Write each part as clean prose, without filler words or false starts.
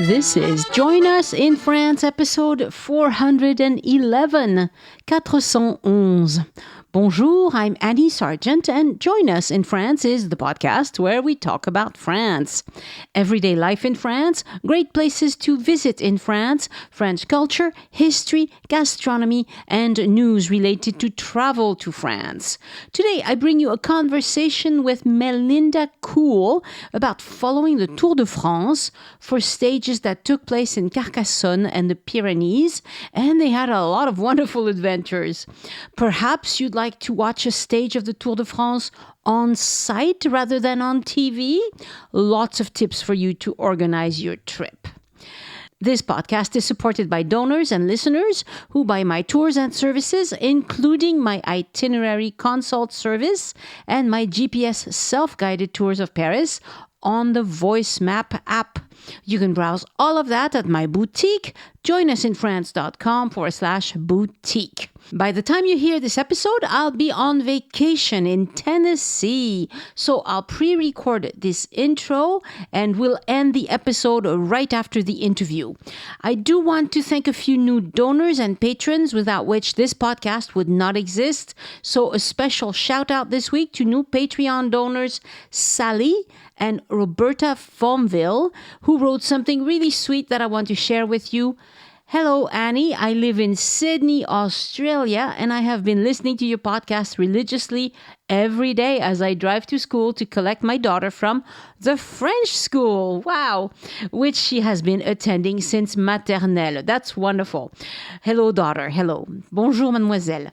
This is Join Us in France, episode 411. 411. Bonjour, I'm Annie Sargent, and Join Us in France is the podcast where we talk about France. Everyday life in France, great places to visit in France, French culture, history, gastronomy, and news related to travel to France. Today, I bring you a conversation with Melinda Cool about following the Tour de France for stages that took place in Carcassonne and the Pyrenees, and they had a lot of wonderful adventures. Perhaps you'd like to watch a stage of the Tour de France on site rather than on TV? Lots of tips for you to organize your trip. This podcast is supported by donors and listeners who buy my tours and services, including my itinerary consult service and my GPS self-guided tours of Paris on the Voice Map app. You can browse all of that at my boutique, joinusinfrance.com/boutique. By the time you hear this episode, I'll be on vacation in Tennessee. So I'll pre-record this intro and we'll end the episode right after the interview. I do want to thank a few new donors and patrons without which this podcast would not exist. So a special shout out this week to new Patreon donors, Sally and Roberta Fomville, who wrote something really sweet that I want to share with you. Hello, Annie. I live in Sydney, Australia, and I have been listening to your podcast religiously every day as I drive to school to collect my daughter from the French school. Wow. Which she has been attending since maternelle. That's wonderful. Hello, daughter. Hello. Bonjour, mademoiselle.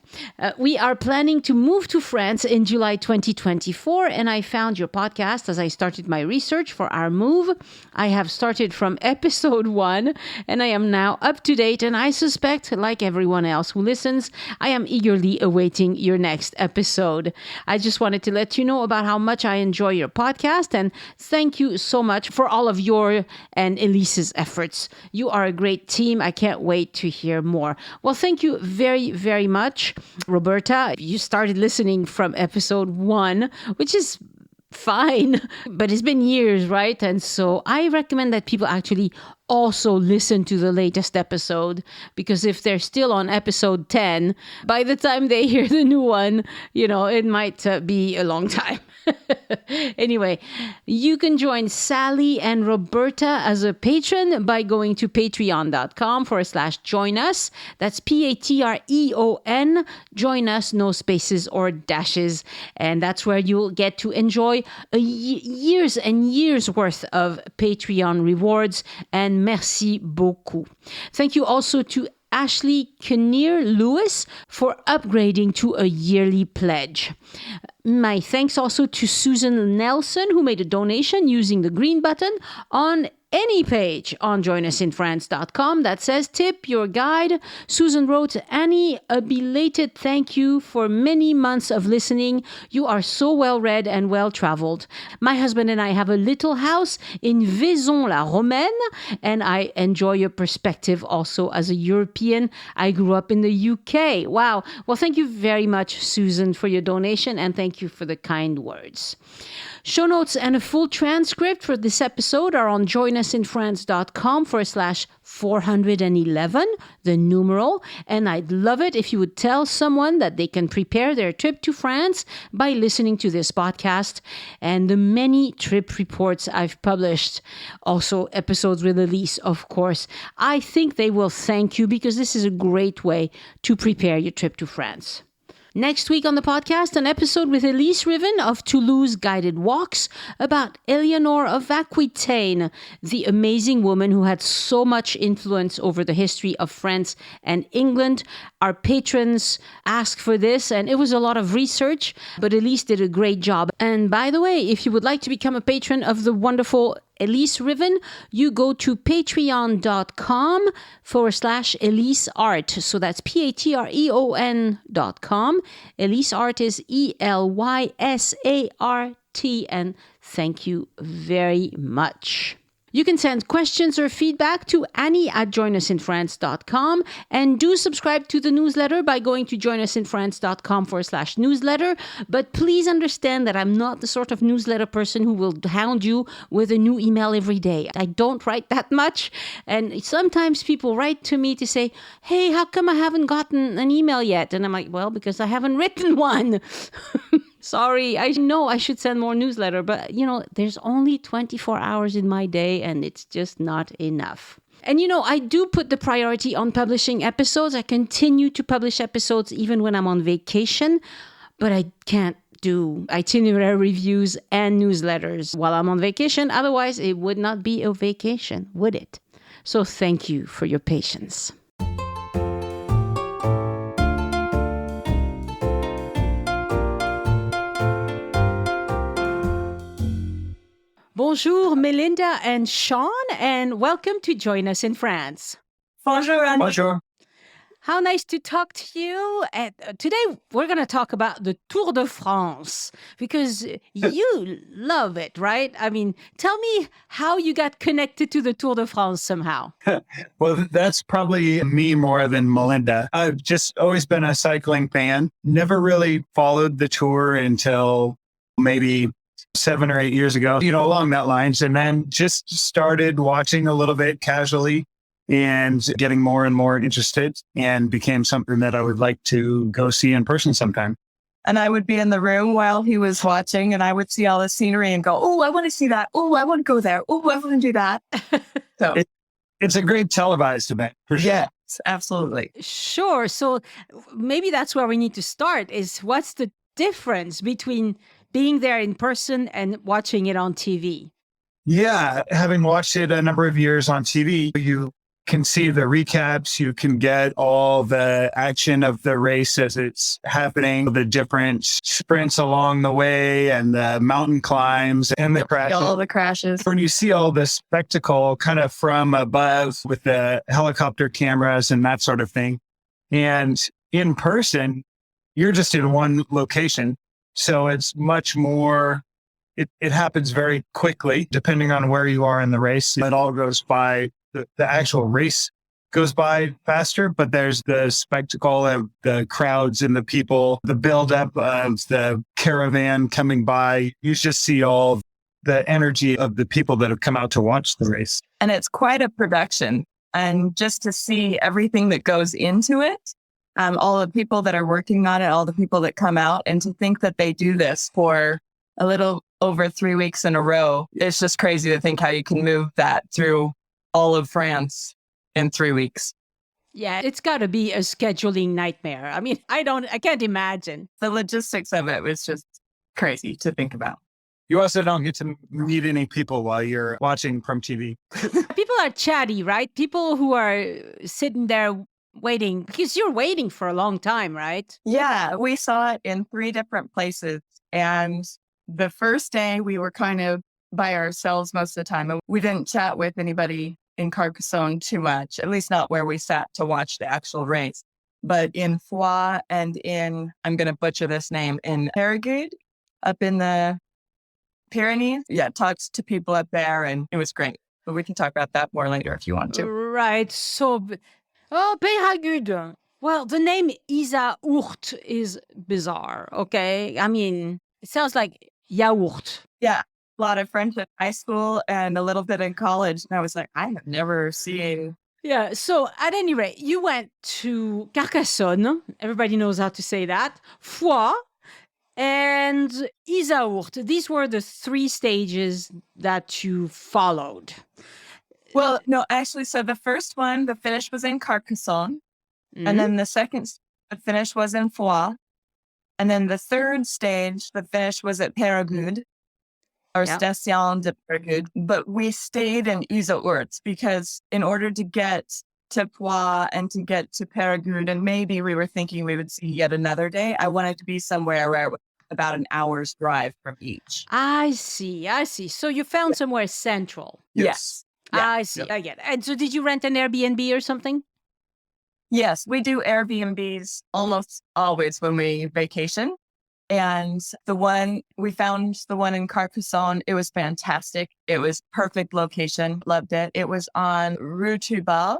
We are planning to move to France in July 2024, and I found your podcast as I started my research for our move. I have started from episode 1, and I am now up to date, and I suspect, like everyone else who listens, I am eagerly awaiting your next episode. I just wanted to let you know about how much I enjoy your podcast, and thank you so much for all of your and Elise's efforts. You are a great team. I can't wait to hear more. Well, thank you very, very much, Roberta. You started listening from episode 1, which is fine, but it's been years, right? And so I recommend that people actually also listen to the latest episode, because if they're still on episode 10, by the time they hear the new one, it might be a long time. Anyway, you can join Sally and Roberta as a patron by going to patreon.com/join us. That's Patreon, join us, no spaces or dashes. And that's where you'll get to enjoy years and years worth of Patreon rewards. And merci beaucoup. Thank you also to Ashley Kinnear-Lewis for upgrading to a yearly pledge. My thanks also to Susan Nelson, who made a donation using the green button on any page on joinusinfrance.com that says tip your guide. Susan wrote, Annie, a belated thank you for many months of listening. You are so well read and well traveled. My husband and I have a little house in Vaison-la-Romaine, and I enjoy your perspective also as a European. I grew up in the UK. Wow. Well, thank you very much, Susan, for your donation, and thank you for the kind words. Show notes and a full transcript for this episode are on joinusinfrance.com/411, the numeral. And I'd love it if you would tell someone that they can prepare their trip to France by listening to this podcast and the many trip reports I've published. Also, episodes with Elise, of course. I think they will thank you because this is a great way to prepare your trip to France. Next week on the podcast, an episode with Elise Riven of Toulouse Guided Walks about Eleanor of Aquitaine, the amazing woman who had so much influence over the history of France and England. Our patrons asked for this, and it was a lot of research, but Elise did a great job. And by the way, if you would like to become a patron of the wonderful Elise Riven, you go to patreon.com/Elise Art. So that's patreon.com. Elise Art is ELYSART. And thank you very much. You can send questions or feedback to Annie@joinusinfrance.com, and do subscribe to the newsletter by going to joinusinfrance.com/newsletter. But please understand that I'm not the sort of newsletter person who will hound you with a new email every day. I don't write that much. And sometimes people write to me to say, hey, how come I haven't gotten an email yet? And I'm like, well, because I haven't written one. Sorry, I know I should send more newsletter, but there's only 24 hours in my day and it's just not enough. And I do put the priority on publishing episodes. I continue to publish episodes even when I'm on vacation, but I can't do itinerary reviews and newsletters while I'm on vacation. Otherwise, it would not be a vacation, would it? So thank you for your patience. Bonjour, Melinda and Sean, and welcome to Join Us in France. Bonjour, Annie. Bonjour. How nice to talk to you. And today, we're going to talk about the Tour de France, because you love it, right? I mean, tell me how you got connected to the Tour de France somehow. Well, that's probably me more than Melinda. I've just always been a cycling fan, never really followed the tour until maybe 7 or 8 years ago, along that lines. And then just started watching a little bit casually and getting more and more interested, and became something that I would like to go see in person sometime. And I would be in the room while he was watching, and I would see all the scenery and go, oh, I want to see that. Oh, I want to go there. Oh, I want to do that. So it's a great televised event, for sure. Yes, absolutely. Sure. So maybe that's where we need to start, is what's the difference between being there in person and watching it on TV? Yeah, having watched it a number of years on TV, you can see the recaps, you can get all the action of the race as it's happening, the different sprints along the way and the mountain climbs and the crashes. All the crashes. When you see all this spectacle kind of from above with the helicopter cameras and that sort of thing. And in person, you're just in one location. So it's much more, it happens very quickly, depending on where you are in the race. It all goes by, the actual race goes by faster, but there's the spectacle of the crowds and the people, the buildup of the caravan coming by. You just see all the energy of the people that have come out to watch the race. And it's quite a production. And just to see everything that goes into it, all the people that are working on it, all the people that come out, and to think that they do this for a little over 3 weeks in a row. It's just crazy to think how you can move that through all of France in 3 weeks. Yeah, it's got to be a scheduling nightmare. I mean, I can't imagine. The logistics of it was just crazy to think about. You also don't get to meet any people while you're watching from TV. People are chatty, right? People who are sitting there waiting, because you're waiting for a long time, right? Yeah, we saw it in 3 different places. And the first day we were kind of by ourselves most of the time. And we didn't chat with anybody in Carcassonne too much, at least not where we sat to watch the actual race. But in Foix and I'm going to butcher this name, in Périgueux, up in the Pyrenees. Yeah, talked to people up there and it was great. But we can talk about that more later if you want to. Right. So, Périgueux. Well, the name Isaourt is bizarre, okay? I mean, it sounds like yaourt. Yeah, a lot of French at high school and a little bit in college. And I was like, I have never seen. Yeah, so at any rate, you went to Carcassonne. Everybody knows how to say that. Foix and Isaourt. These were the 3 stages that you followed. Well, no, actually, so the first one, the finish was in Carcassonne. Mm-hmm. And then the second, the finish was in Foix. And then the third stage, the finish was at Périgueux, or Station de Périgueux. But we stayed in Isaourt because in order to get to Foix and to get to Périgueux, and maybe we were thinking we would see yet another day, I wanted to be somewhere where it was about an hour's drive from each. I see. So you found somewhere central. Yes. Yeah. I see. I get it. And so did you rent an Airbnb or something? Yes, we do Airbnbs almost always when we vacation. And we found the one in Carcassonne. It was fantastic. It was perfect location. Loved it. It was on Rue Tubal,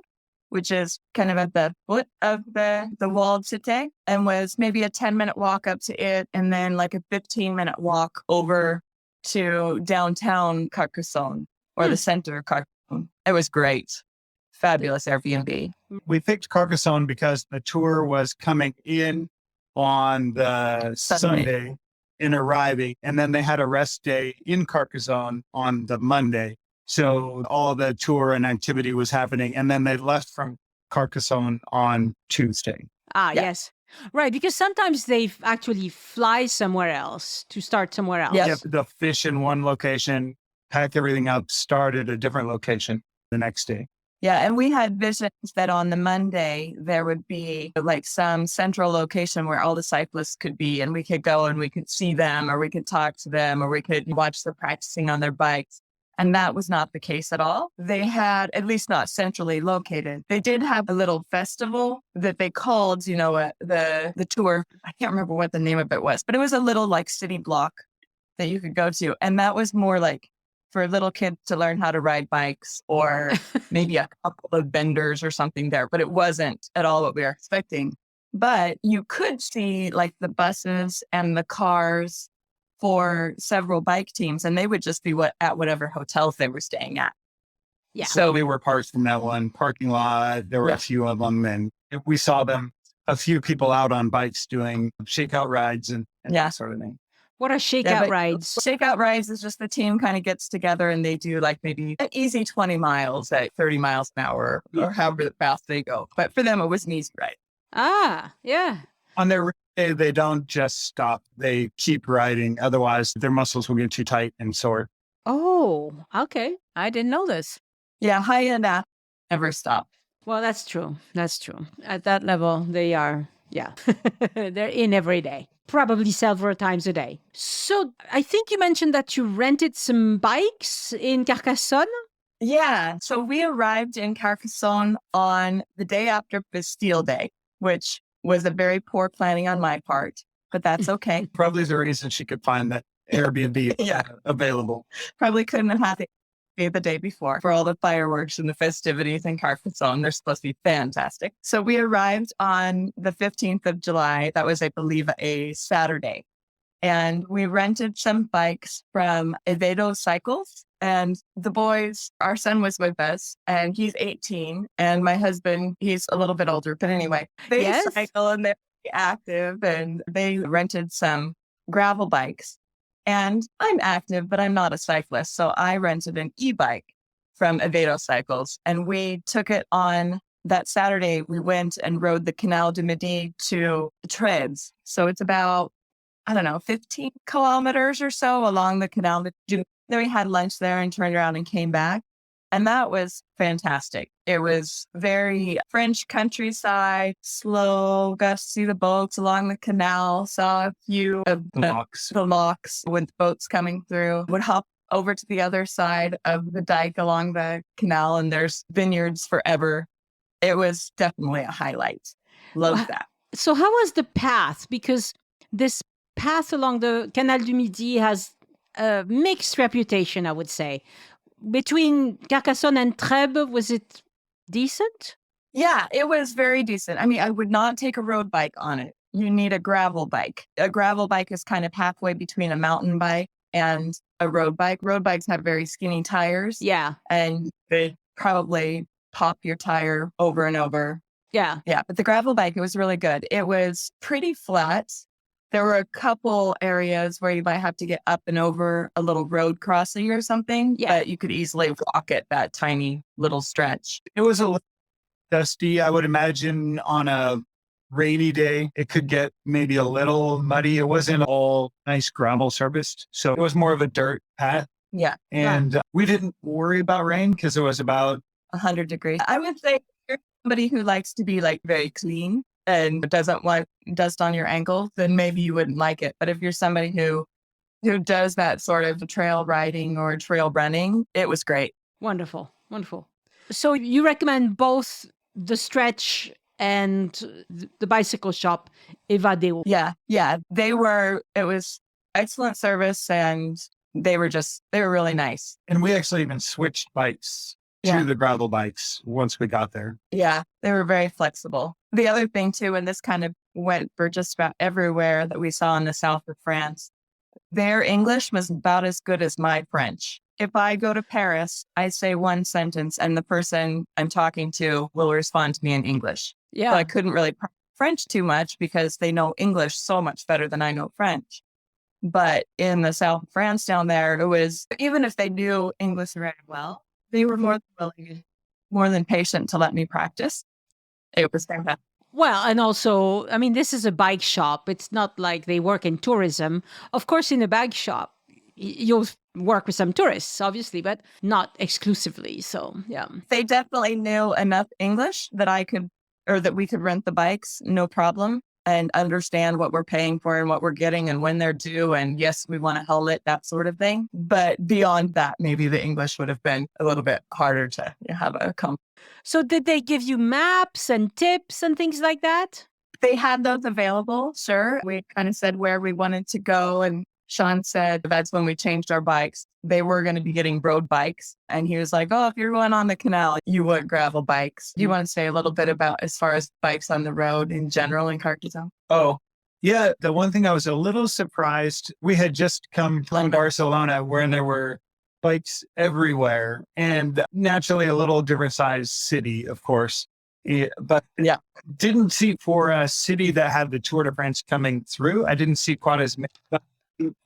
which is kind of at the foot of the walled cité, and was maybe a 10-minute walk up to it. And then like a 15-minute walk over to downtown Carcassonne or the center of Carcassonne. It was great. Fabulous Airbnb. We picked Carcassonne because the tour was coming in on the Sunday and arriving, and then they had a rest day in Carcassonne on the Monday. So all the tour and activity was happening, and then they left from Carcassonne on Tuesday. Yes. Right, because sometimes they actually fly somewhere else to start somewhere else. Yes. Yep, the fish in one location, pack everything up, start at a different location the next day. Yeah, and we had visions that on the Monday, there would be like some central location where all the cyclists could be, and we could go and we could see them, or we could talk to them, or we could watch them practicing on their bikes. And that was not the case at all. They had, at least not centrally located, they did have a little festival that they called, the tour. I can't remember what the name of it was, but it was a little like city block that you could go to. And that was more like for little kids to learn how to ride bikes, or maybe a couple of vendors or something there, but it wasn't at all what we were expecting. But you could see like the buses and the cars for several bike teams, and they would just be at whatever hotels they were staying at. Yeah. So they were parked from that one parking lot. There were a few of them, and we saw them, a few people out on bikes doing shakeout rides and that sort of thing. What are shakeout rides? Shakeout rides is just the team kind of gets together and they do like maybe an easy 20 miles at 30 miles an hour or however fast they go. But for them, it was an easy ride. Yeah. On their day, they don't just stop. They keep riding. Otherwise, their muscles will get too tight and sore. Oh, okay. I didn't know this. Yeah, high-end athletes never stop. Well, that's true. That's true. At that level, they are, they're in every day. Probably several times a day. So I think you mentioned that you rented some bikes in Carcassonne. Yeah. So we arrived in Carcassonne on the day after Bastille Day, which was a very poor planning on my part, but that's okay. Probably the reason she could find that Airbnb available. Probably couldn't have had it the day before for all the fireworks and the festivities in Carcassonne. They're supposed to be fantastic. So we arrived on the 15th of July. That was, I believe, a Saturday. And we rented some bikes from Evedo Cycles. And the boys, our son was with us, and he's 18. And my husband, he's a little bit older. But anyway, they cycle and they're active. And they rented some gravel bikes. And I'm active, but I'm not a cyclist. So I rented an e-bike from Evedo Cycles. And we took it on that Saturday. We went and rode the Canal du Midi to Tredes. So it's about, 15 kilometers or so along the Canal du Midi. Then we had lunch there and turned around and came back. And that was fantastic. It was very French countryside, slow, got to see the boats along the canal, saw a few of the locks with boats coming through, would hop over to the other side of the dike along the canal, and there's vineyards forever. It was definitely a highlight. Love that. So how was the path? Because this path along the Canal du Midi has a mixed reputation, I would say. Between Carcassonne and Trèbes, was it decent? Yeah, it was very decent. I mean, I would not take a road bike on it. You need a gravel bike. A gravel bike is kind of halfway between a mountain bike and a road bike. Road bikes have very skinny tires. Yeah. And they probably pop your tire over and over. Yeah. Yeah. But the gravel bike, it was really good. It was pretty flat. There were a couple areas where you might have to get up and over a little road crossing or something, but you could easily walk it that tiny little stretch. It was a little dusty. I would imagine on a rainy day, it could get maybe a little muddy. It wasn't all nice gravel surfaced. So it was more of a dirt path. Yeah. And we didn't worry about rain because it was about 100 degrees. I would say if you're somebody who likes to be like very clean and doesn't want dust on your ankles, then maybe you wouldn't like it. But if you're somebody who does that sort of trail riding or trail running, it was great. Wonderful. Wonderful. So you recommend both the stretch and the bicycle shop Evadeo. Yeah. It was excellent service, and they were really nice. And we actually even switched bikes Yeah. to the gravel bikes once we got there. Yeah, they were very flexible. The other thing too, and this kind of went for just about everywhere that we saw in the south of France, their English was about as good as my French. If I go to Paris, I say one sentence and the person I'm talking to will respond to me in English. Yeah. So I couldn't really practice French too much because they know English so much better than I know French. But in the south of France down there, it was, even if they knew English very well, they were more than willing, more than patient to let me practice. It was fantastic. Well, and also, I mean, this is a bike shop. It's not like they work in tourism. Of course, in a bike shop, you'll work with some tourists, obviously, but not exclusively. So, yeah. They definitely knew enough English that that we could rent the bikes, no problem, and understand what we're paying for and what we're getting and when they're due. And yes, we want a helmet, that sort of thing. But beyond that, maybe the English would have been a little bit harder to have a So did they give you maps and tips and things like that? They had those available, sure. We kind of said where we wanted to go. And Sean said that's when we changed our bikes. They were going to be getting road bikes. And he was like, oh, if you're going on the canal, you want gravel bikes. Do you want to say a little bit about as far as bikes on the road in general in Carcassonne? Oh, yeah. The one thing I was a little surprised, we had just come from Barcelona where there were bikes everywhere and naturally a little different sized city, of course. But yeah, didn't see for a city that had the Tour de France coming through. I didn't see quite as many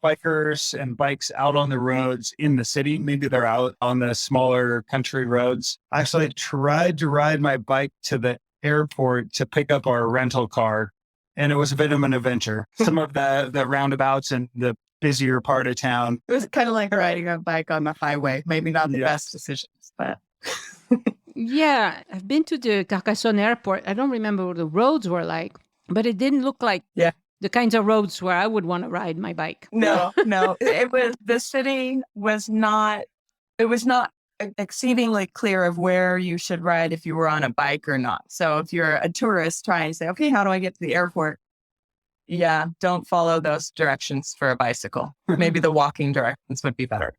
bikers and bikes out on the roads in the city. Maybe they're out on the smaller country roads. I actually tried to ride my bike to the airport to pick up our rental car, and it was a bit of an adventure. Some of the roundabouts and the busier part of town. It was kind of like riding a bike on the highway. Maybe not the best decisions, but... Yeah, I've been to the Carcassonne airport. I don't remember what the roads were like, but it didn't look like the kinds of roads where I would want to ride my bike. No. The city was not exceedingly clear of where you should ride if you were on a bike or not. So if you're a tourist trying to say, okay, how do I get to the airport? Yeah, don't follow those directions for a bicycle. Maybe the walking directions would be better.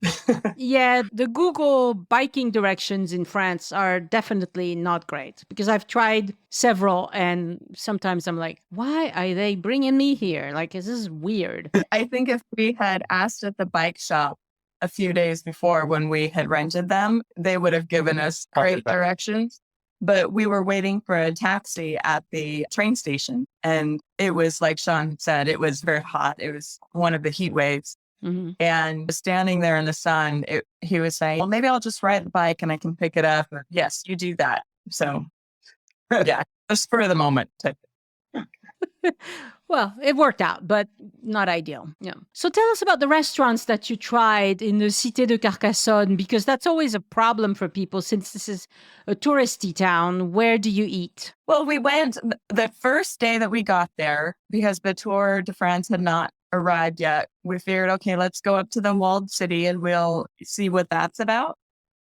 Yeah, the Google biking directions in France are definitely not great because I've tried several and sometimes I'm like, why are they bringing me here? Like, this is weird. I think if we had asked at the bike shop a few days before when we had rented them, they would have given us great directions. But we were waiting for a taxi at the train station. And it was, like Sean said, it was very hot. It was one of the heat waves. Mm-hmm. And standing there in the sun, he was saying, well, maybe I'll just ride the bike and I can pick it up. Or, yes, you do that. So, yeah, just for the moment. Well, it worked out, but not ideal. Yeah. So tell us about the restaurants that you tried in the Cité de Carcassonne, because that's always a problem for people since this is a touristy town. Where do you eat? Well, we went the first day that we got there because the Tour de France had not arrived yet. We figured, okay, let's go up to the walled city and we'll see what that's about.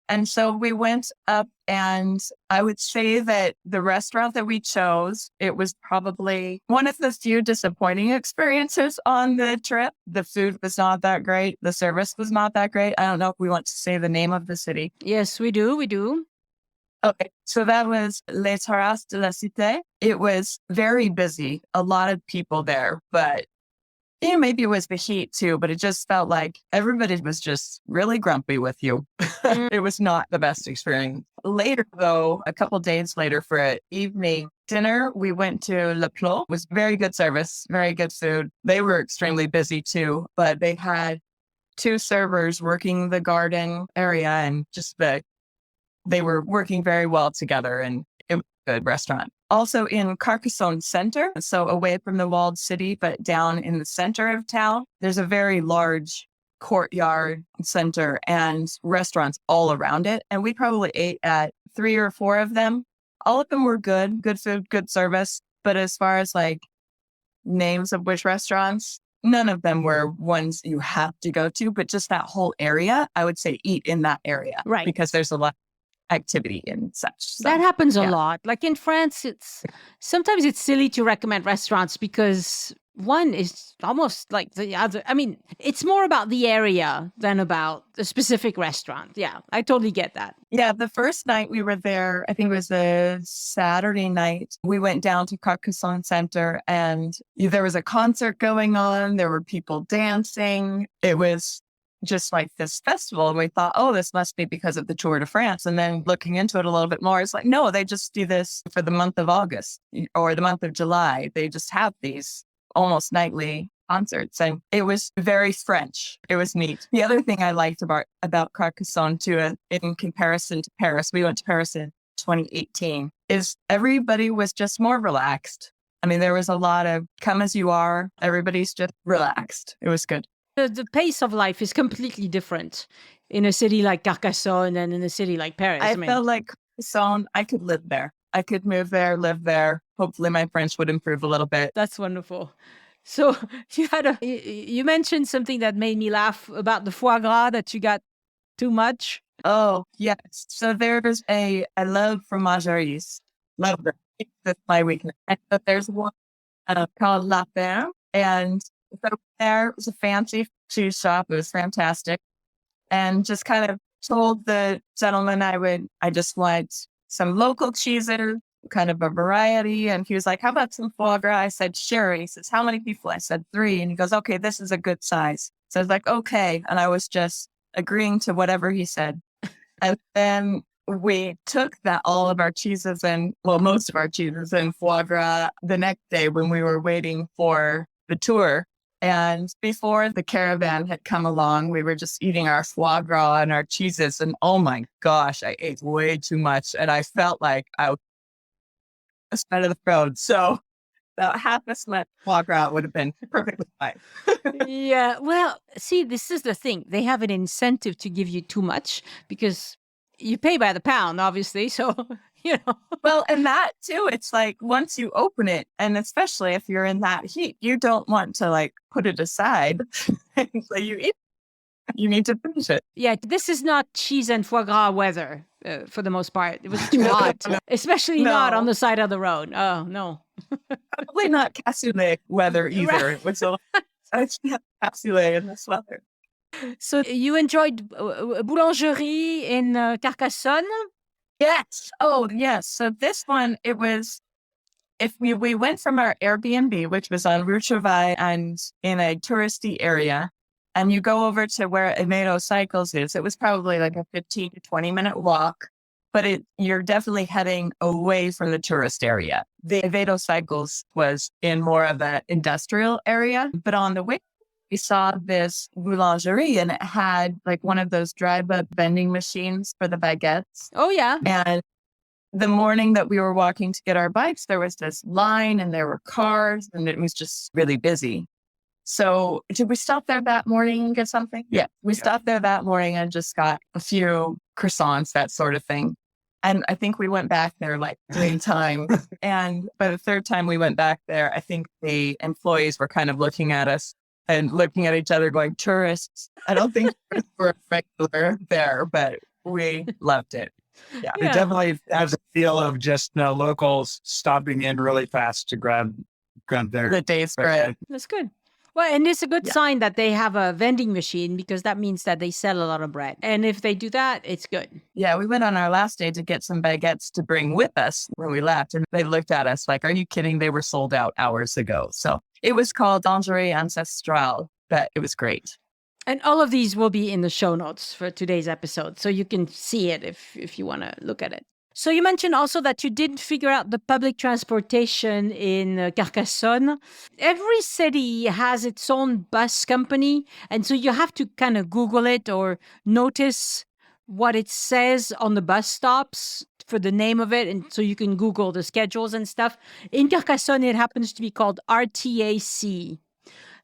And so we went up, and I would say that the restaurant that we chose, it was probably one of the few disappointing experiences on the trip. The food was not that great. The service was not that great. I don't know if we want to say the name of the city. Yes, we do. We do. Okay, so that was Les Terrasses de la Cité. It was very busy, a lot of people there, but maybe it was the heat too, but it just felt like everybody was just really grumpy with you. It was not the best experience. Later, though, a couple days later for an evening dinner, we went to Le Plot. It was very good service, very good food. They were extremely busy too, but they had 2 servers working the garden area and they were working very well together, and it was a good restaurant. Also in Carcassonne Center, so away from the walled city, but down in the center of town, there's a very large courtyard center and restaurants all around it. And we probably ate at 3 or 4 of them. All of them were good food, good service. But as far as like names of which restaurants, none of them were ones you have to go to, but just that whole area, I would say eat in that area. Right. Because there's a lot activity and such. So, That happens a yeah. lot. Like in France, sometimes it's silly to recommend restaurants because one is almost like the other. I mean, it's more about the area than about the specific restaurant. Yeah, I totally get that. Yeah, the first night we were there, I think it was a Saturday night, we went down to Carcassonne Center and there was a concert going on. There were people dancing. It was just like this festival. And we thought, oh, this must be because of the Tour de France. And then looking into it a little bit more, it's like, no, they just do this for the month of August or the month of July. They just have these almost nightly concerts. And it was very French. It was neat. The other thing I liked about Carcassonne too, in comparison to Paris, we went to Paris in 2018, is everybody was just more relaxed. I mean, there was a lot of come as you are. Everybody's just relaxed. It was good. The pace of life is completely different in a city like Carcassonne and in a city like Paris. I felt like Carcassonne, I could live there. I could move there, live there. Hopefully my French would improve a little bit. That's wonderful. So you mentioned something that made me laugh about the foie gras, that you got too much. Oh, yes. So I love fromageries. Love them. That's my weakness. But there's one called La Ferme. And so there was a fancy cheese shop. It was fantastic. And just kind of told the gentleman I just want some local cheeses, kind of a variety. And he was like, how about some foie gras? I said, sure. He says, how many people? I said, 3. And he goes, okay, this is a good size. So I was like, okay. And I was just agreeing to whatever he said. And then we took all of our cheeses and, well, most of our cheeses and foie gras the next day when we were waiting for the tour. And before the caravan had come along, we were just eating our foie gras and our cheeses. And oh my gosh, I ate way too much. And I felt like I was out of the road. So about half as much foie gras would have been perfectly fine. Yeah. Well, see, this is the thing. They have an incentive to give you too much because you pay by the pound, obviously. So, Well, and that too, it's like once you open it, and especially if you're in that heat, you don't want to like put it aside. So you eat, you need to finish it. Yeah, this is not cheese and foie gras weather for the most part. It was too hot, especially not on the side of the road. Oh, no. Probably not cassoulet weather either. Right. It was cassoulet in this weather. So you enjoyed Boulangerie in Carcassonne? Yes. Oh, yes. So this one, it was, if we went from our Airbnb, which was on Rue Travail and in a touristy area, and you go over to where Emedo Cycles is, it was probably like a 15 to 20-minute walk, but you're definitely heading away from the tourist area. The Emedo Cycles was in more of an industrial area, but on the way, we saw this boulangerie and it had like one of those drive-up vending machines for the baguettes. Oh, yeah. And the morning that we were walking to get our bikes, there was this line and there were cars and it was just really busy. So did we stop there that morning and get something? Yeah, we stopped there that morning and just got a few croissants, that sort of thing. And I think we went back there like 3 times. And by the 3rd time we went back there, I think the employees were kind of looking at us and looking at each other going, tourists. I don't think we're regular there, but we loved it. Yeah. It definitely has a feel of just locals stopping in really fast to grab their the day's bread. That's good. Well, and it's a good sign that they have a vending machine because that means that they sell a lot of bread. And if they do that, it's good. Yeah, we went on our last day to get some baguettes to bring with us when we left. And they looked at us like, are you kidding? They were sold out hours ago. So it was called Dangerie Ancestrale, but it was great. And all of these will be in the show notes for today's episode. So you can see it if you want to look at it. So you mentioned also that you didn't figure out the public transportation in Carcassonne. Every city has its own bus company. And so you have to kind of Google it or notice what it says on the bus stops for the name of it. And so you can Google the schedules and stuff. In Carcassonne, it happens to be called RTAC.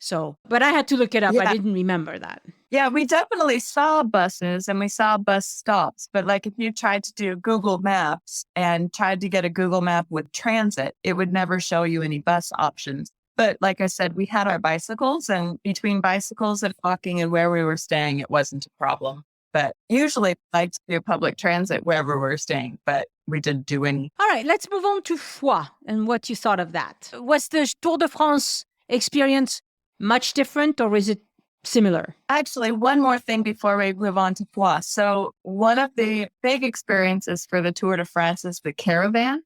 So, but I had to look it up. I didn't remember that. Yeah, we definitely saw buses and we saw bus stops. But like if you tried to do Google Maps and tried to get a Google map with transit, it would never show you any bus options. But like I said, we had our bicycles and between bicycles and walking and where we were staying, it wasn't a problem. But usually I like to do public transit wherever we're staying, but we didn't do any. All right, let's move on to Foix and what you thought of that. Was the Tour de France experience much different or is it similar? Actually, one more thing before we move on to Foix. So one of the big experiences for the Tour de France is the caravan.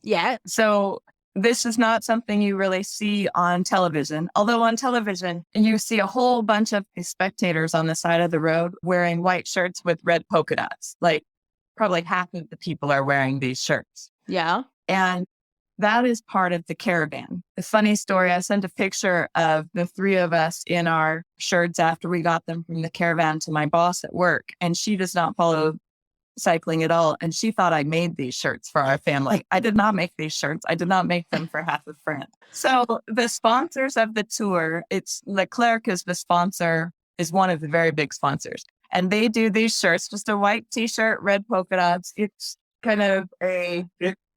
Yeah. So this is not something you really see on television, although on television, you see a whole bunch of spectators on the side of the road wearing white shirts with red polka dots. Like probably half of the people are wearing these shirts. Yeah. And that is part of the caravan. The funny story, I sent a picture of the three of us in our shirts after we got them from the caravan to my boss at work. And she does not follow cycling at all. And she thought I made these shirts for our family. I did not make these shirts. I did not make them for half of France. So the sponsors of the tour, it's Leclerc is the sponsor, is one of the very big sponsors. And they do these shirts, just a white t-shirt, red polka dots. It's kind of a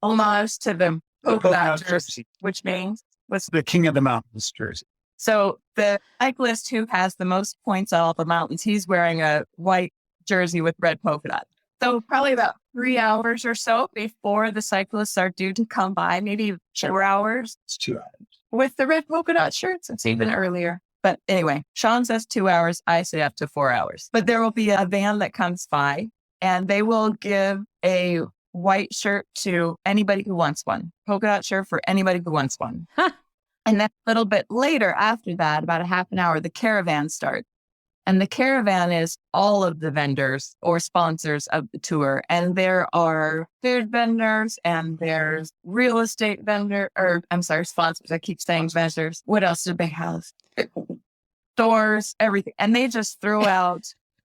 homage to the polka dot jersey, which means What's the King of the Mountains jersey? so the cyclist who has the most points on all the mountains, he's wearing a white jersey with red polka dots. So probably about 3 hours or so before the cyclists are due to come by, maybe 4 hours. It's 2 hours. With the red polka dot shirts, it's even earlier. But anyway, Sean says 2 hours. I say up to 4 hours. But there will be a van that comes by and they will give a white shirt to anybody who wants one. Polka dot shirt for anybody who wants one. Huh. And then a little bit later after that, about a half an hour, the caravan starts. And the caravan is all of the vendors or sponsors of the tour. And there are food vendors and there's real estate sponsors. I keep saying vendors. What else do they have? Stores, everything. And they just throw out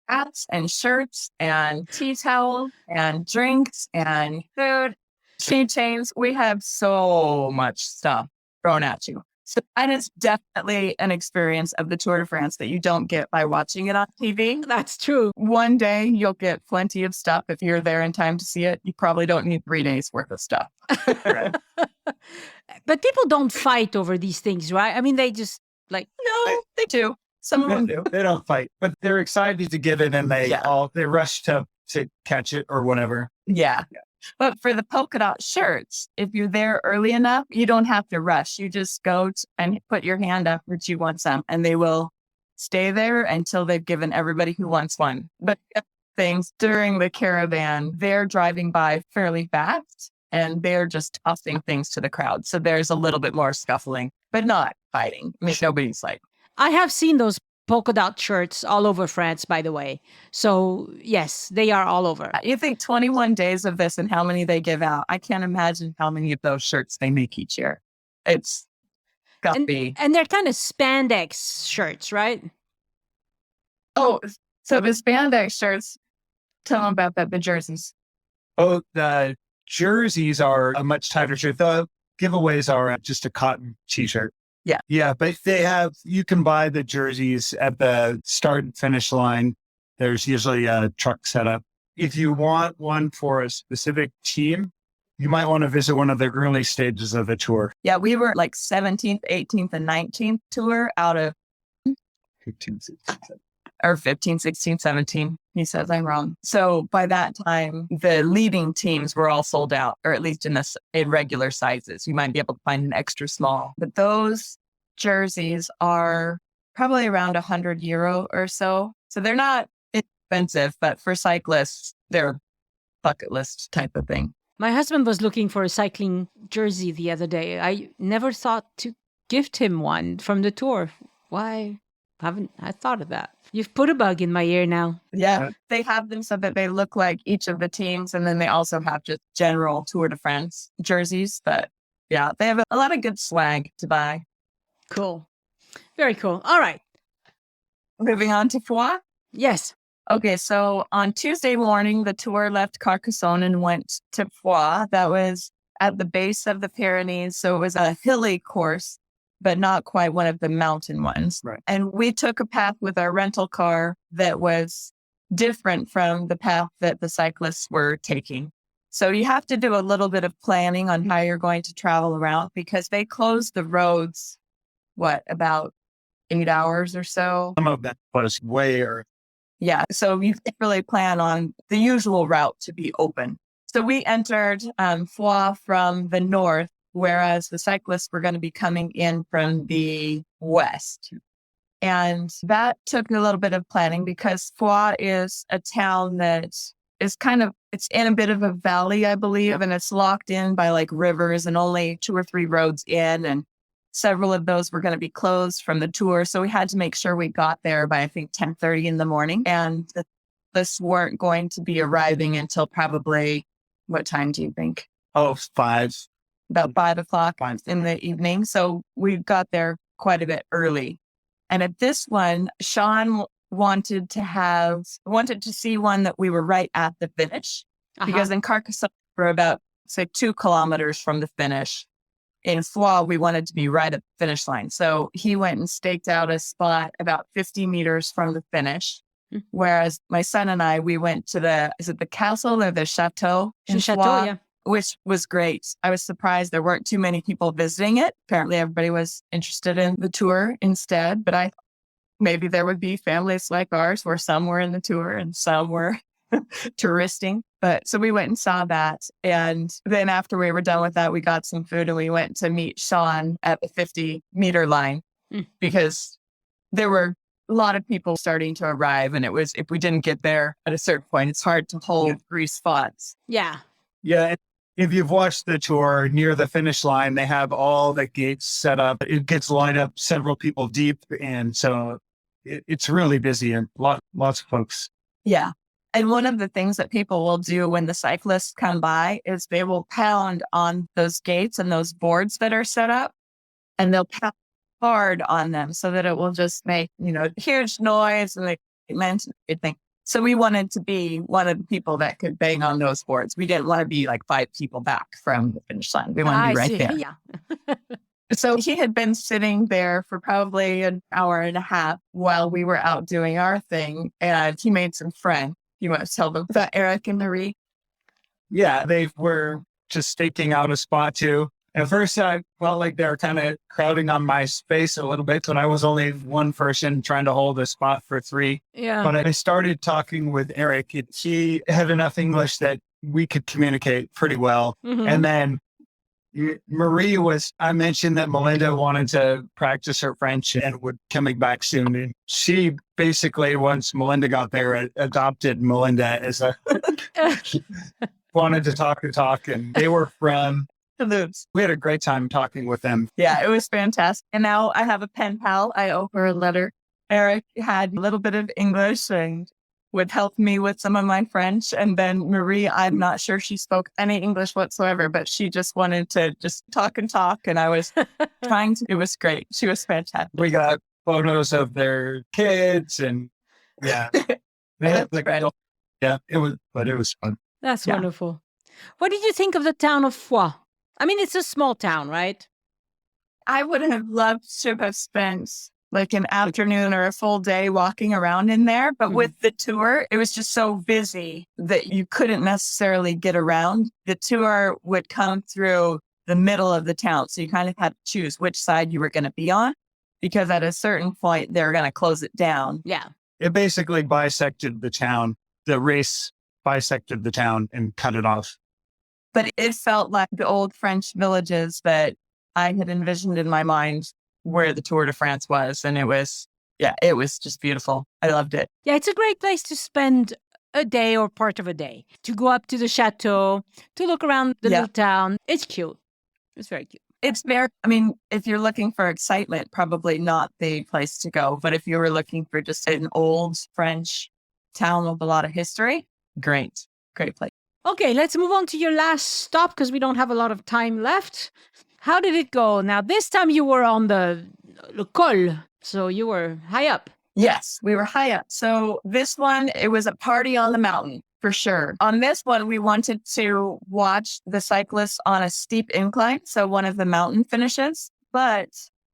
hats and shirts and tea towels and drinks and food, keychains. We have so much stuff thrown at you. So that is definitely an experience of the Tour de France that you don't get by watching it on TV. That's true. One day you'll get plenty of stuff. If you're there in time to see it, you probably don't need 3 days worth of stuff. But people don't fight over these things, right? I mean, they just like, No, they do. Some of them do. They don't fight, but they're excited to get it and they rush to catch it or whatever. Yeah. But for the polka dot shirts, if you're there early enough, you don't have to rush. You just go and put your hand up that you want some, and they will stay there until they've given everybody who wants one. But things during the caravan, they're driving by fairly fast and they're just tossing things to the crowd. So there's a little bit more scuffling, but not fighting. I mean, nobody's like, I have seen those polka dot shirts all over France, by the way. So yes, they are all over. you think 21 days of this and how many they give out. I can't imagine how many of those shirts they make each year. It's got to be. And they're kind of spandex shirts, right? Oh, so the spandex shirts, tell them about that, the jerseys. Oh, the jerseys are a much tighter shirt. The giveaways are just a cotton t-shirt. Yeah. Yeah, but you can buy the jerseys at the start and finish line. There's usually a truck set up. If you want one for a specific team, you might want to visit one of the early stages of the tour. Yeah, we were like 17th, 18th, and 19th tour out of 15, 16, 17. or 15, 16, 17. He says I'm wrong. So by that time, the leading teams were all sold out, or at least in regular sizes. You might be able to find an extra small. But those jerseys are probably around €100 or so. So they're not expensive, but for cyclists, they're bucket list type of thing. My husband was looking for a cycling jersey the other day. I never thought to gift him one from the tour. Why haven't I thought of that? You've put a bug in my ear now. Yeah, they have them so that they look like each of the teams. And then they also have just general Tour de France jerseys. But yeah, they have a lot of good swag to buy. Cool. Very cool. All right. Moving on to Foix. Yes. Okay, so on Tuesday morning, the tour left Carcassonne and went to Foix. That was at the base of the Pyrenees. So it was a hilly course, but not quite one of the mountain ones. Right. And we took a path with our rental car that was different from the path that the cyclists were taking. So you have to do a little bit of planning on how you're going to travel around because they closed the roads, about 8 hours or so? Some of that was way early. Yeah. So you can't really plan on the usual route to be open. So we entered Foix from the north, whereas the cyclists were going to be coming in from the west. And that took a little bit of planning because Foix is a town that is it's in a bit of a valley, I believe, and it's locked in by like rivers and only 2 or 3 roads in. And several of those were going to be closed from the tour. So we had to make sure we got there by, I think, 10:30 in the morning. And the cyclists weren't going to be arriving until probably, what time do you think? Oh, 5. About 5 o'clock in the evening. So we got there quite a bit early. And at this one, Sean wanted to see one that we were right at the finish. Because in Carcassonne, we're about, say, 2 kilometers from the finish. In Foix, we wanted to be right at the finish line. So he went and staked out a spot about 50 meters from the finish. Whereas my son and I, we went to is it the castle or the chateau? The chateau, yeah. Which was great. I was surprised there weren't too many people visiting it. Apparently everybody was interested in the tour instead, but I thought maybe there would be families like ours where some were in the tour and some were touristing. But so we went and saw that. And then after we were done with that, we got some food and we went to meet Sean at the 50-meter line because there were a lot of people starting to arrive. And it was, if we didn't get there at a certain point, it's hard to hold 3 spots. Yeah. Yeah. If you've watched the tour near the finish line, they have all the gates set up. It gets lined up several people deep. And so it's really busy and lots of folks. Yeah. And one of the things that people will do when the cyclists come by is they will pound on those gates and those boards that are set up, and they'll pound hard on them so that it will just make, huge noise and they mention everything. So we wanted to be one of the people that could bang on those boards. We didn't want to be like 5 people back from the finish line. We wanted to be right there. Yeah. So he had been sitting there for probably an hour and a half while we were out doing our thing, and he made some friends. You want to tell them about Eric and Marie? Yeah, they were just staking out a spot too. At first, I felt like they were kind of crowding on my space a little bit, but I was only one person trying to hold a spot for 3. Yeah. But I started talking with Eric. He had enough English that we could communicate pretty well. And then Marie I mentioned that Melinda wanted to practice her French and would coming back soon. And she basically, once Melinda got there, adopted Melinda as wanted to talk. And they were from Toulouse. We had a great time talking with them. Yeah, it was fantastic. And now I have a pen pal. I owe her a letter. Eric had a little bit of English and would help me with some of my French. And then Marie, I'm not sure she spoke any English whatsoever, but she just wanted to just talk and talk. And I was it was great. She was fantastic. We got photos of their kids and yeah. They had it was fun. That's wonderful. What did you think of the town of Foix? I mean, it's a small town, right? I would have loved to have spent like an afternoon or a full day walking around in there. But with the tour, it was just so busy that you couldn't necessarily get around. The tour would come through the middle of the town. So you kind of had to choose which side you were going to be on, because at a certain point, they're going to close it down. Yeah. It basically bisected the town. The race bisected the town and cut it off. But it felt like the old French villages that I had envisioned in my mind where the Tour de France was. And it was just beautiful. I loved it. Yeah, it's a great place to spend a day or part of a day, to go up to the chateau, to look around the little town. It's cute. It's very cute. It's if you're looking for excitement, probably not the place to go. But if you were looking for just an old French town with a lot of history, great place. Okay, let's move on to your last stop because we don't have a lot of time left. How did it go? Now, this time you were on the col, so you were high up. Yes, we were high up. So this one, it was a party on the mountain for sure. On this one, we wanted to watch the cyclists on a steep incline, so one of the mountain finishes, but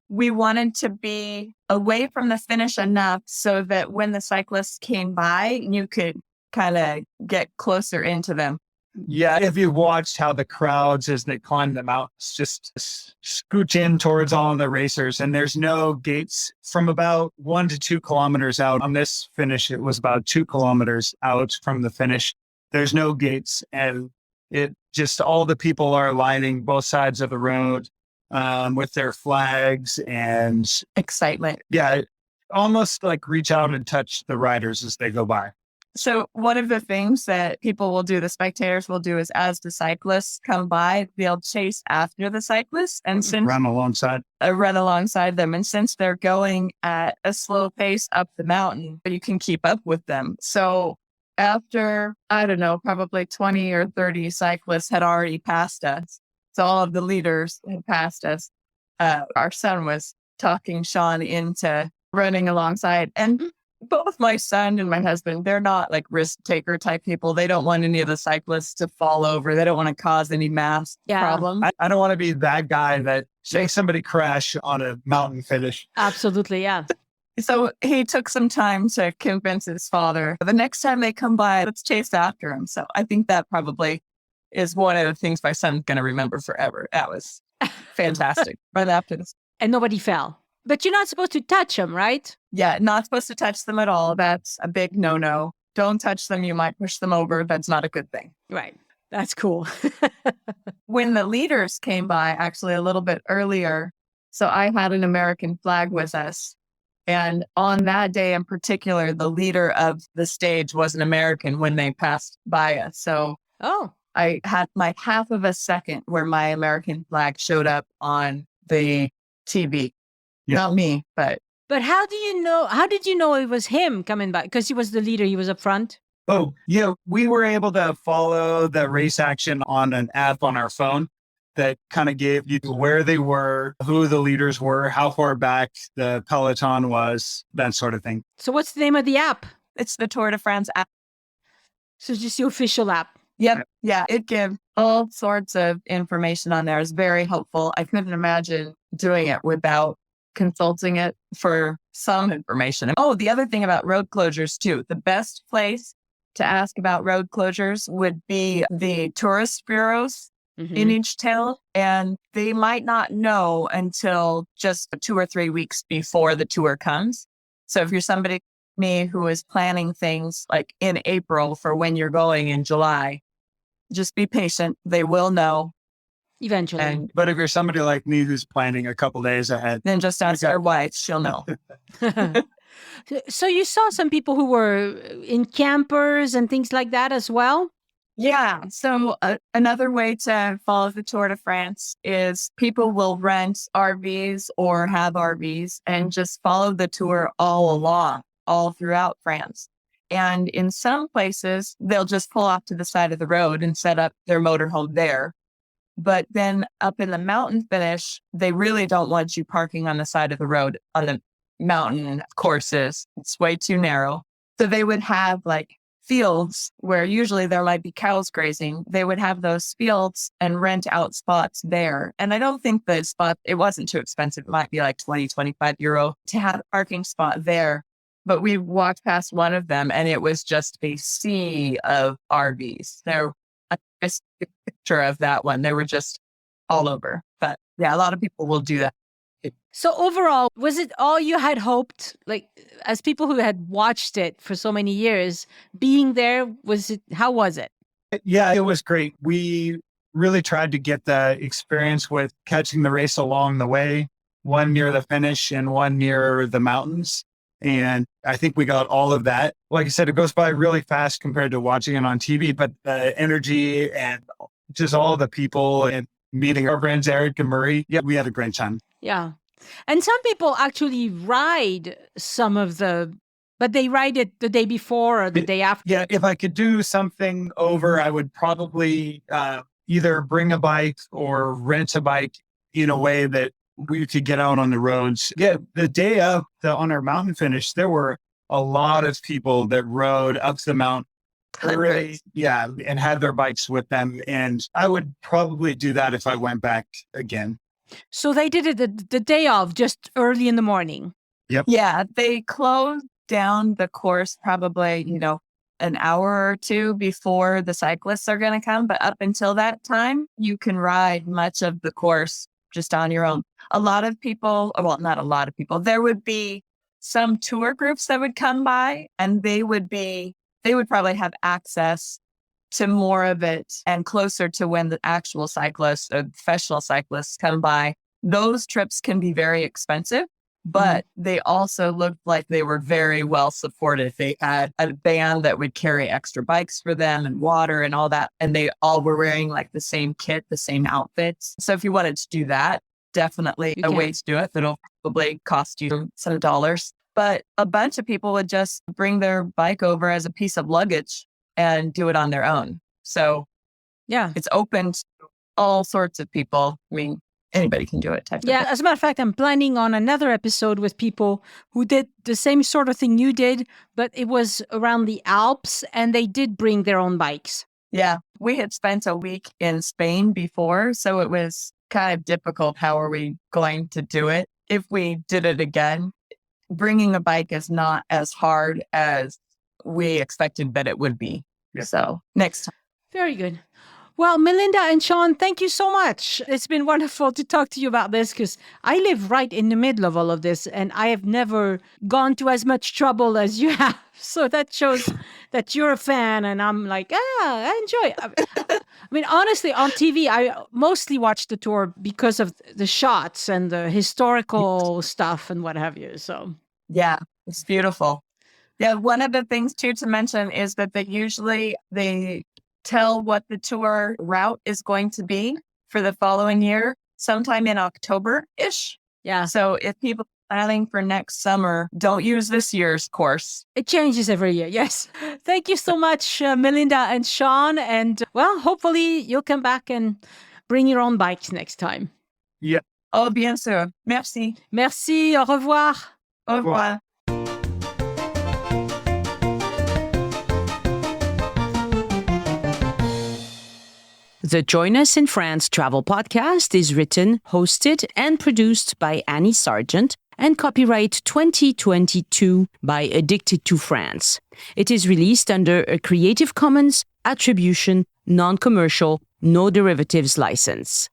we wanted to be away from the finish enough so that when the cyclists came by, you could kind of get closer into them. Yeah, if you've watched how the crowds as they climb the mountains just scooch in towards all of the racers, and there's no gates from about 1 to 2 kilometers out. On this finish, it was about 2 kilometers out from the finish. There's no gates, and it just all the people are lining both sides of the road with their flags and Excitement. yeah, almost like reach out and touch the riders as they go by. So one of the things that people will do, the spectators will do, is as the cyclists come by, they'll chase after the cyclists and Run alongside. run alongside them. And since they're going at a slow pace up the mountain, you can keep up with them. So after, I don't know, probably 20 or 30 cyclists had already passed us, so all of the leaders had passed us, our son was talking Sean into running alongside. And both my son and my husband, they're not like risk taker type people. They don't want any of the cyclists to fall over. They don't want to cause any mass problems. I don't want to be that guy that makes somebody crash on a mountain finish. Absolutely, yeah. So he took some time to convince his father, the next time they come by, let's chase after him. So I think that probably is one of the things my son's going to remember forever. That was fantastic. Right after this. And nobody fell. But you're not supposed to touch them, right? Yeah, not supposed to touch them at all. That's a big no-no. Don't touch them. You might push them over. That's not a good thing. Right. That's cool. When the leaders came by, actually a little bit earlier, so I had an American flag with us. And on that day in particular, the leader of the stage was an American when they passed by us. So I had my half of a second where my American flag showed up on the TV. Yeah. Not me, but how do you know? How did you know it was him coming by? Because he was the leader. He was up front. Oh, yeah. We were able to follow the race action on an app on our phone that kind of gave you where they were, who the leaders were, how far back the peloton was, that sort of thing. So what's the name of the app? It's the Tour de France app. So it's just the official app. Yep. Yeah. It gives all sorts of information on there. It's very helpful. I couldn't imagine doing it without consulting it for some information. Oh, the other thing about road closures too, the best place to ask about road closures would be the tourist bureaus in each town. And they might not know until just 2 or 3 weeks before the tour comes. So if you're somebody like me who is planning things like in April for when you're going in July, just be patient. They will know. Eventually. But if you're somebody like me who's planning a couple days ahead, then just ask your wife. She'll know. So you saw some people who were in campers and things like that as well? Yeah. So another way to follow the Tour de France is people will rent RVs or have RVs and just follow the tour all along, all throughout France. And in some places, they'll just pull off to the side of the road and set up their motorhome there. But then up in the mountain finish, they really don't want you parking on the side of the road on the mountain courses. It's way too narrow. So they would have like fields where usually there might be cows grazing. They would have those fields and rent out spots there. And I don't think the spot, it wasn't too expensive. It might be like 20, 25 euro to have a parking spot there. But we walked past one of them and it was just a sea of RVs. There was a picture of that one. They were just all over. But yeah, a lot of people will do that. So overall, was it all you had hoped? Like, as people who had watched it for so many years, being there, how was it? Yeah, it was great. We really tried to get the experience with catching the race along the way, one near the finish and one near the mountains. And I think we got all of that. Like I said, it goes by really fast compared to watching it on TV, but the energy and just all the people and meeting our friends, Eric and Murray. Yeah, we had a great time. Yeah. And some people actually ride but they ride it the day before or the day after. Yeah, if I could do something over, I would probably either bring a bike or rent a bike in a way that we could get out on the roads. Yeah, the day of on our mountain finish, there were a lot of people that rode up the mountain. Yeah, and had their bikes with them. And I would probably do that if I went back again. So they did it the day of, just early in the morning. Yep. Yeah, they closed down the course probably, an hour or two before the cyclists are going to come. But up until that time, you can ride much of the course just on your own. A lot of people, well, not a lot of people, there would be some tour groups that would come by, and they would probably have access to more of it and closer to when the actual cyclists or professional cyclists come by. Those trips can be very expensive, but they also looked like they were very well supported. They had a band that would carry extra bikes for them and water and all that. And they all were wearing like the same kit, the same outfits. So if you wanted to do that, definitely a way to do it. That'll probably cost you some dollars. But a bunch of people would just bring their bike over as a piece of luggage and do it on their own. So it's open to all sorts of people. I mean, anybody can do it. Yeah, as a matter of fact, I'm planning on another episode with people who did the same sort of thing you did, but it was around the Alps and they did bring their own bikes. Yeah, we had spent a week in Spain before, so it was kind of difficult. How are we going to do it? If we did it again, bringing a bike is not as hard as we expected that it would be. Yeah. So next time. Very good. Well, Melinda and Sean, thank you so much. It's been wonderful to talk to you about this because I live right in the middle of all of this and I have never gone to as much trouble as you have. So that shows that you're a fan and I'm like, I enjoy it. I mean, honestly, on TV, I mostly watch the tour because of the shots and the historical stuff and what have you. So, yeah, it's beautiful. Yeah, one of the things too to mention is that they tell what the tour route is going to be for the following year, sometime in October-ish. Yeah. So if people are planning for next summer, don't use this year's course. It changes every year. Yes. Thank you so much, Melinda and Sean. And well, hopefully you'll come back and bring your own bikes next time. Yeah. Oh, bien sûr. Merci. Merci. Au revoir. Au revoir. The Join Us in France travel podcast is written, hosted, and produced by Annie Sargent and copyright 2022 by Addicted to France. It is released under a Creative Commons Attribution, Non-Commercial, No Derivatives license.